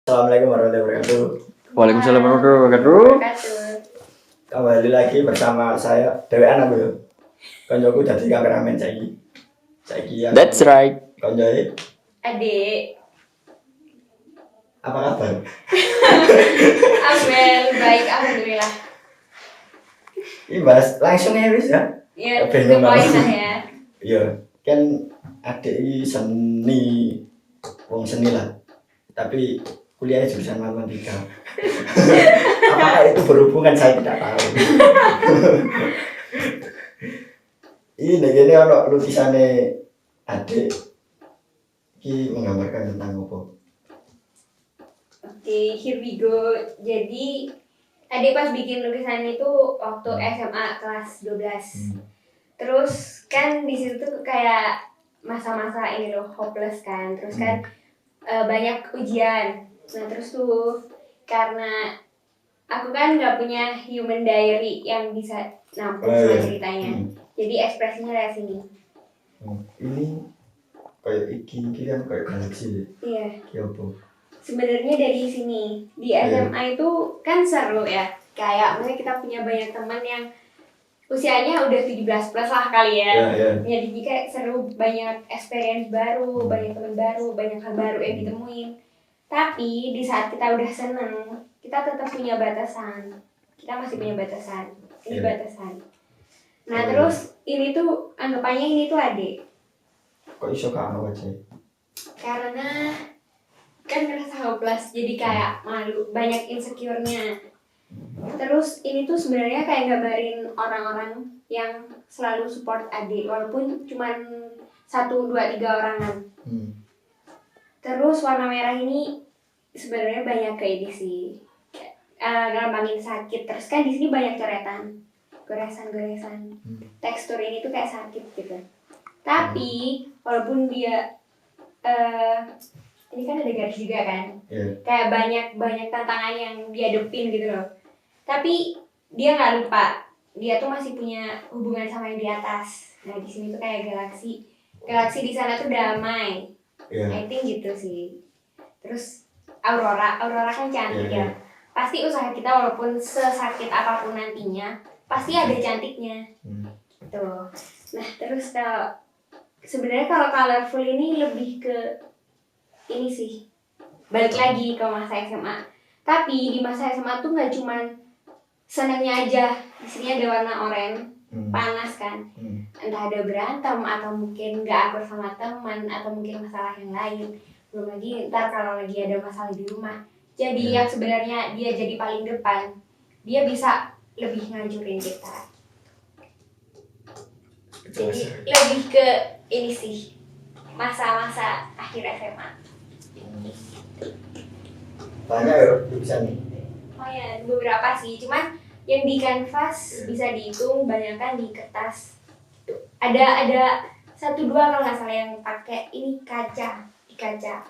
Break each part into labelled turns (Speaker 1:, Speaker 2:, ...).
Speaker 1: Assalamualaikum warahmatullahi wabarakatuh.
Speaker 2: Waalaikumsalam warahmatullahi wabarakatuh.
Speaker 1: Kembali lagi bersama saya Dewean aku ya. Koncoku jadi kameramen saiki. Ya.
Speaker 2: That's right.
Speaker 1: Koncoe.
Speaker 3: Adik.
Speaker 1: Apa kabar?
Speaker 3: Amel, baik alhamdulillah.
Speaker 1: Ini bahas langsung ya wis ya.
Speaker 3: Ya,
Speaker 1: Bingung
Speaker 3: poin
Speaker 1: banget.
Speaker 3: lah ya.
Speaker 1: Iya, kan adik ini seni, wong seni lah. Tapi kuliahnya jurusan matematika. Apakah itu berhubungan saya tidak tahu. Ini ono lukisannya adik. Ini menggambarkan tentang apa?
Speaker 3: Oke, here we go. Jadi, adik pas bikin lukisan itu waktu SMA kelas 12. Terus kan di situ tuh kayak masa-masa ini loh, hopeless kan. Terus kan banyak ujian. Nah, terus tuh karena aku kan nggak punya human diary yang bisa nampung semua ceritanya. Jadi ekspresinya kayak sini.
Speaker 1: Ini kayak iki kan kayak galaksi.
Speaker 3: Iya.
Speaker 1: Kayak apa?
Speaker 3: Sebenarnya dari sini di SMA itu kan seru ya. Kayak mungkin kita punya banyak teman yang usianya udah 17 plus lah kali ya. Jadi kayak seru, banyak experience baru, banyak teman baru, banyak hal baru yang ditemuin. Tapi di saat kita udah seneng, kita tetap punya batasan. Kita masih punya batasan. Ini batasan. Nah terus ini tuh anggapannya ini tuh adik.
Speaker 1: Kok iso kamu aja?
Speaker 3: Karena kan ngerasa hopeless, jadi kayak malu, banyak insecure-nya. Terus ini tuh sebenarnya kayak gambarin orang-orang yang selalu support adik, walaupun cuman 1, 2, 3 orangan. Terus warna merah ini sebenarnya banyak ke ini sih, ngambangin sakit. Terus kan di sini banyak coretan, goresan-goresan. Tekstur ini tuh kayak sakit gitu. Tapi walaupun dia ini kan ada garis juga kan, kayak banyak tantangan yang dihadapin gitu loh. Tapi dia nggak lupa, dia tuh masih punya hubungan sama yang di atas. Nah di sini tuh kayak galaksi di sana tuh damai. I think gitu sih. Terus Aurora kan cantik ya. Pasti usaha kita walaupun sesakit apapun nantinya, pasti ada cantiknya. Tuh. Nah terus sebenarnya kalau colorful ini lebih ke ini sih, balik lagi ke masa SMA. Tapi di masa SMA tuh nggak cuman senangnya aja. Di sini ada warna oranye, panas kan. Entah ada berantem atau mungkin nggak akur sama teman atau mungkin masalah yang lain. Belum lagi ntar kalau lagi ada masalah di rumah. Jadi yang sebenarnya dia jadi paling depan, dia bisa lebih ngancurin kita. Jadi lebih ke ini sih, masa-masa akhir SMA.
Speaker 1: Banyak ya lukisan.
Speaker 3: Oh ya, beberapa sih, cuman yang di kanvas bisa dihitung, banyakkan di kertas. Ada 1, 2 kalau nggak salah yang pakai ini di kaca.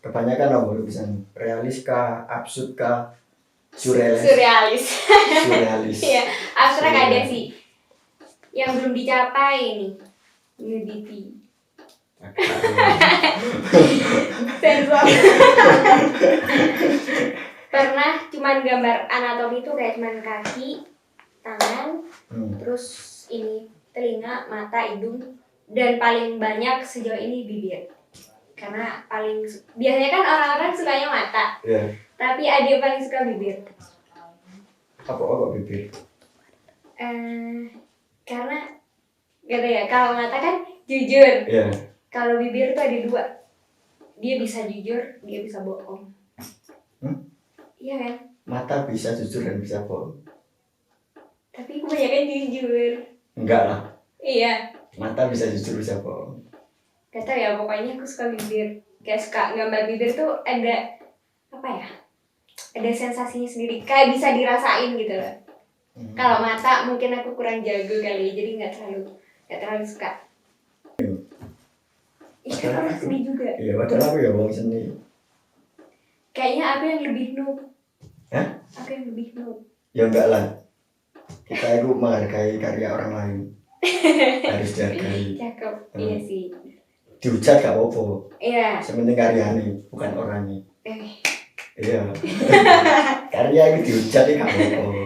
Speaker 1: Kebanyakan apa lukisan? Realis kah, absurd kah, surrealis? Surrealis.
Speaker 3: Iya, abstrak ada sih. Yang belum dicapai nih, nudity. Sensor. Pernah cuman gambar anatomi tuh kayak cuman kaki, tangan, terus ini telinga, mata, hidung, dan paling banyak sejauh ini bibir. Karena biasanya kan orang-orang sukanya mata, tapi ada paling suka bibir.
Speaker 1: Apa bibir?
Speaker 3: Karena gak ada ya, kalau mata kan jujur. Kalau bibir tuh ada 2. Dia bisa jujur, dia bisa bohong. Iya kan?
Speaker 1: Mata bisa jujur dan bisa bohong.
Speaker 3: Tapi kebanyakan jujur.
Speaker 1: Enggak lah.
Speaker 3: Iya.
Speaker 1: Mata bisa jujur, bisa bohong.
Speaker 3: Gak tau ya, pokoknya aku suka bibir. Kayak suka gambar bibir tuh ada apa ya? Ada sensasinya sendiri, kayak bisa dirasain gitu loh. Kalau mata mungkin aku kurang jago kali, jadi nggak terlalu suka. Iya, aku seni juga.
Speaker 1: Iya, padahal aku ya wong seni.
Speaker 3: Kayaknya aku yang lebih noob.
Speaker 1: Hah?
Speaker 3: Aku yang lebih noob.
Speaker 1: Ya enggak lah. Kita itu menghargai karya orang lain. Harus dihargai.
Speaker 3: Cakep, iya sih.
Speaker 1: Dihujat gak apa-apa.
Speaker 3: Iya.
Speaker 1: Sementing karyanya, bukan orangnya. Iya. Karya itu dihujat gak apa-apa.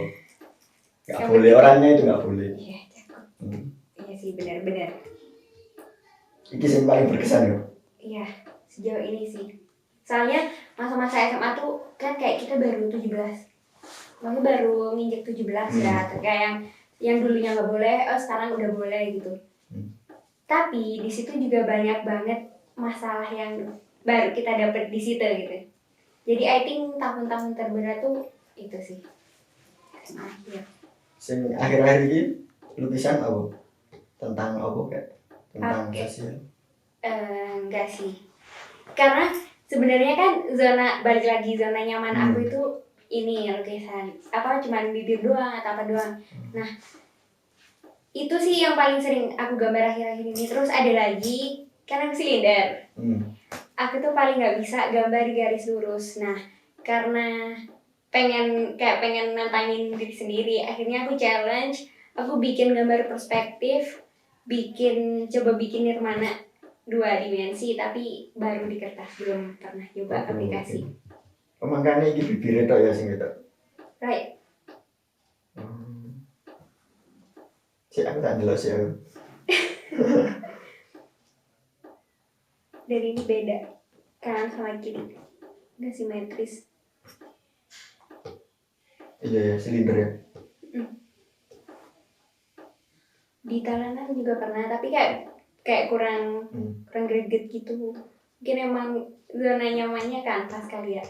Speaker 1: Gak
Speaker 3: Yang
Speaker 1: boleh,
Speaker 3: penting-
Speaker 1: orangnya itu gak boleh.
Speaker 3: Iya, cakep.
Speaker 1: Hmm.
Speaker 3: Iya sih, benar-benar.
Speaker 1: Iki yang paling berkesan ya.
Speaker 3: Iya, sejauh ini sih. Soalnya masa-masa SMA tuh kan kayak kita baru 17. Maksudnya baru nginjek 17 ya. Kayak yang dulunya nggak boleh, sekarang udah boleh gitu. Tapi di situ juga banyak banget masalah yang baru kita dapet di situ gitu. Jadi I think tahun-tahun terberat tuh itu sih. SMA akhir.
Speaker 1: Sing akhir-akhir ini lukisan apa? Tentang apa kayak? Tentang
Speaker 3: Oke.
Speaker 1: sosial.
Speaker 3: Enggak sih. Karena sebenarnya kan balik lagi zona nyaman aku itu ini lukisan. Apa cuman bibir doang atau apa doang. Nah, itu sih yang paling sering aku gambar akhir-akhir ini. Terus ada lagi, kan aku silinder. Aku tuh paling nggak bisa gambar di garis lurus. Nah, karena pengen nantangin diri sendiri, akhirnya aku challenge, aku bikin gambar perspektif, coba bikin nirmana 2 dimensi, tapi baru di kertas, belum pernah coba aplikasi.
Speaker 1: Makanya ini bibirnya tok ya sing itu.
Speaker 3: Right.
Speaker 1: Si aku tak jelas ya.
Speaker 3: Dan ini beda, kanan sama kiri, nggak simetris.
Speaker 1: Iya ya, silinder ya.
Speaker 3: Di talanan juga pernah, tapi kayak kurang greget gitu. Mungkin emang zona nyamannya kanvas kali ya.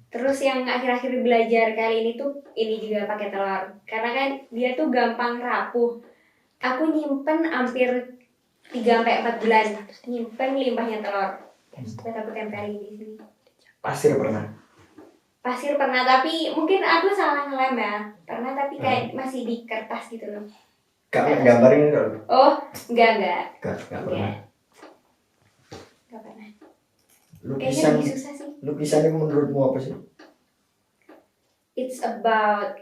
Speaker 3: Terus yang akhir-akhir belajar kali ini tuh ini juga pakai telur, karena kan dia tuh gampang rapuh. Aku nyimpen hampir 3-4 bulan nyimpen limbahnya telur. Buat aku tempelin di sini.
Speaker 1: Pasir pernah.
Speaker 3: Pasir pernah, tapi mungkin aku salah ngelem ya. Pernah tapi kayak masih di kertas gitu loh.
Speaker 1: Gak gambarin itu.
Speaker 3: Oh, enggak.
Speaker 1: Gak pernah.
Speaker 3: Enggak pernah. Kayaknya
Speaker 1: Lukisan
Speaker 3: lebih susah sih.
Speaker 1: lukisan itu menurutmu apa sih?
Speaker 3: It's about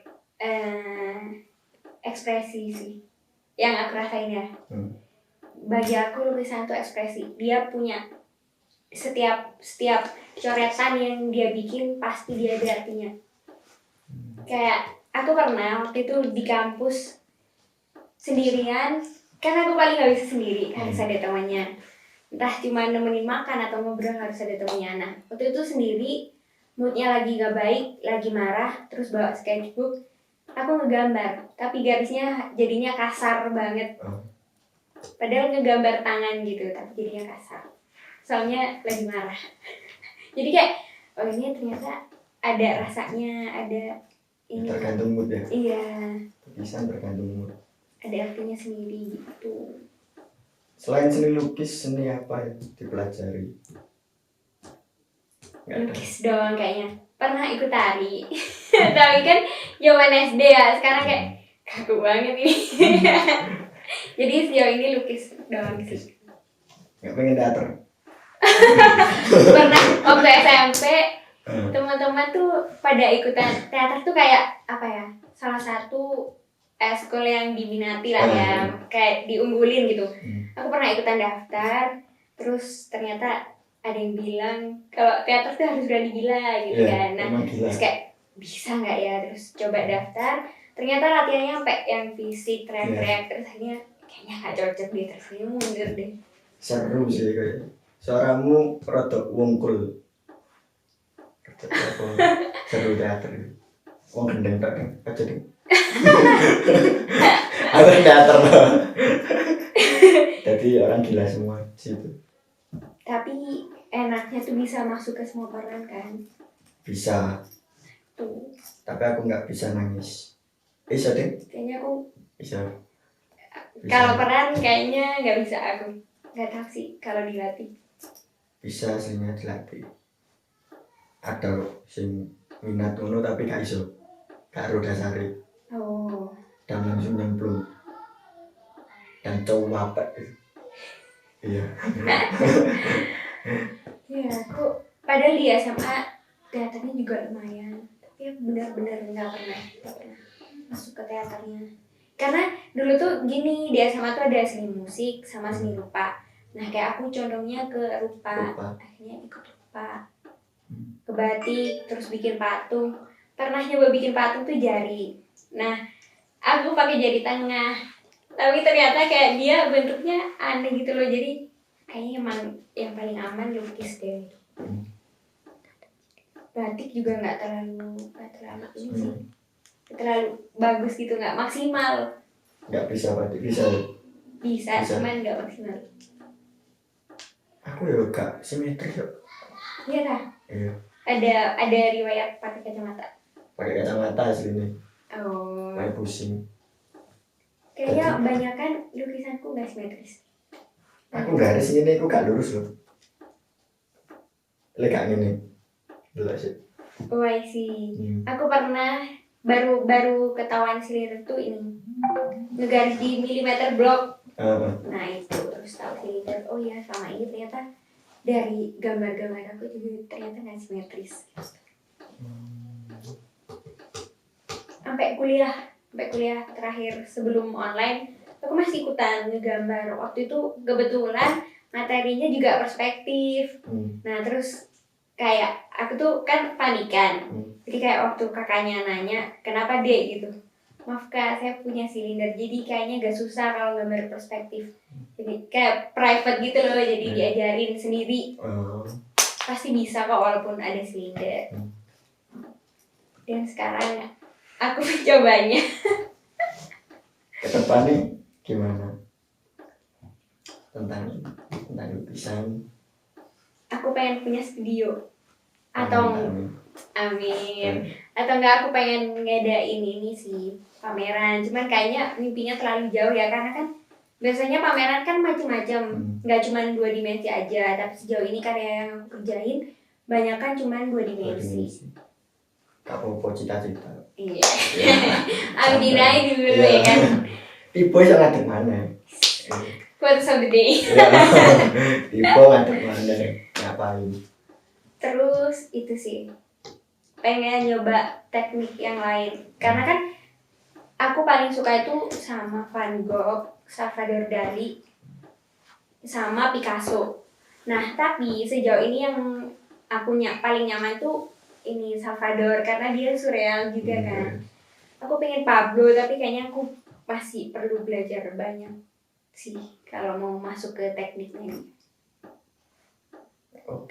Speaker 3: ekspresi sih. Yang aku rasain ya. Bagi aku lukisan itu ekspresi. Dia punya setiap coretan yang dia bikin pasti dia ada artinya. Kayak aku pernah waktu itu di kampus sendirian, kan aku paling gak bisa sendiri, harus ada temannya. Entah cuma nemenin makan atau ngobrol, harus ada temannya. Nah, waktu itu sendiri, moodnya lagi gak baik, lagi marah, terus bawa sketchbook, aku ngegambar, tapi garisnya jadinya kasar banget. Padahal ngegambar tangan gitu, tapi jadinya kasar. Soalnya lagi marah. Jadi kayak, oh ini ternyata ada rasanya, ada ini.
Speaker 1: Tergantung mood ya.
Speaker 3: Iya.
Speaker 1: Lukisan tergantung mood.
Speaker 3: Ada artinya sendiri gitu.
Speaker 1: Selain seni lukis, seni apa yang dipelajari? Nggak ada.
Speaker 3: Lukis doang kayaknya. Pernah ikut tari. Tapi kan zaman SD ya, sekarang kayak kaku banget ini. Jadi sejauh ini lukis doang sih.
Speaker 1: Nggak pengen teater?
Speaker 3: Pernah waktu SMP teman-teman tuh pada ikutan teater tuh kayak apa ya, salah satu eskul yang diminati lah ya, kayak diunggulin gitu. Aku pernah ikutan daftar, terus ternyata ada yang bilang kalau teater tuh harus berani gila gitu kan. Nah terus kayak bisa nggak ya, terus coba daftar, ternyata latihannya sampai yang fisik, teriak-teriak, terus akhirnya kayaknya nggak cocok deh, terus akhirnya mundur deh.
Speaker 1: Seru sih kayaknya. Suaramu rada wungkul. Seru teater. Wong gendeng tak kan? Aja deh. Aku teater loh. Jadi orang gila semua situ.
Speaker 3: Tapi enaknya tuh bisa masuk ke semua peran kan.
Speaker 1: Bisa.
Speaker 3: Tuh.
Speaker 1: Tapi aku nggak bisa nangis. Bisa deh.
Speaker 3: Kayaknya aku
Speaker 1: Bisa.
Speaker 3: kalau peran kayaknya nggak bisa aku. Nggak tahu sih kalau dilatih.
Speaker 1: Bisa aslinya dilatih. Ada sing minat ngono tapi gak iso. Karo dasare.
Speaker 3: Oh.
Speaker 1: Dan langsung nyemplung. Dan cowok apa gitu. Iya.
Speaker 3: Ya aku padahal di SMA teaternya juga lumayan. Tapi aku benar-benar nggak pernah masuk ke teaternya. Karena dulu tuh gini, di SMA tuh ada seni musik sama seni rupa. Nah kayak aku condongnya ke rupa. Akhirnya ikut rupa. ke batik, terus bikin patung. Pernah nyoba bikin patung tuh jari. Nah, aku pakai jari tengah. Tapi ternyata kayak dia bentuknya aneh gitu loh. Jadi kayaknya emang yang paling aman lukis deh. Batik juga nggak terlalu ini sih. Nggak terlalu bagus gitu, nggak maksimal.
Speaker 1: Nggak bisa batik bisa.
Speaker 3: Bisa.
Speaker 1: Bisa.
Speaker 3: Cuman nggak maksimal.
Speaker 1: Aku ya gak simetris kok.
Speaker 3: Iya kah?
Speaker 1: Iya.
Speaker 3: Ada riwayat pakai kacamata.
Speaker 1: Pakai kacamata aslinya.
Speaker 3: Oh.
Speaker 1: Kayak pusing.
Speaker 3: Kayaknya banyak kan lukisanku nggak simetris.
Speaker 1: Aku garis ini aku gak lurus loh. Lega gini. Dulu sih.
Speaker 3: Oh, I see. Aku pernah baru ketahuan silinder tuh ini ngegaris di milimeter block. Nah itu terus tahu silinder. Oh ya sama ini ternyata dari gambar-gambar aku juga ternyata nggak simetris. Sampai kuliah terakhir sebelum online aku masih ikutan ngegambar. Waktu itu kebetulan materinya juga perspektif. Nah terus kayak aku tuh kan panikan. Jadi kayak waktu kakaknya nanya kenapa dek gitu, maaf kak saya punya silinder jadi kayaknya gak susah kalau gambar perspektif. Jadi kayak private gitu loh, jadi diajarin sendiri. Pasti bisa kok walaupun ada silinder. Dan sekarang aku mencobanya.
Speaker 1: Kedepannya gimana? Tentang lukisan.
Speaker 3: Aku pengen punya studio. Atau amin. Atau enggak aku pengen ngadain ini sih pameran. Cuman kayaknya mimpinya terlalu jauh ya karena kan biasanya pameran kan macam-macam. Nggak cuma 2 dimensi aja. Tapi sejauh ini karya yang aku kerjain banyak kan cuma 2 dimensi.
Speaker 1: Kamu cita-cita.
Speaker 3: Iya. Amin aja dulu ya kan.
Speaker 1: Tipe sangat mana?
Speaker 3: Quotes of the day.
Speaker 1: Tipe ngadep mana? Ngapain?
Speaker 3: Terus itu sih pengen nyoba teknik yang lain karena kan aku paling suka itu sama Van Gogh, Salvador Dali, sama Picasso. Nah tapi sejauh ini yang aku paling nyaman itu ini Salvador karena dia surreal juga kan. Aku pengen Pablo tapi kayaknya aku masih perlu belajar banyak sih kalau mau masuk ke tekniknya.
Speaker 1: Oke.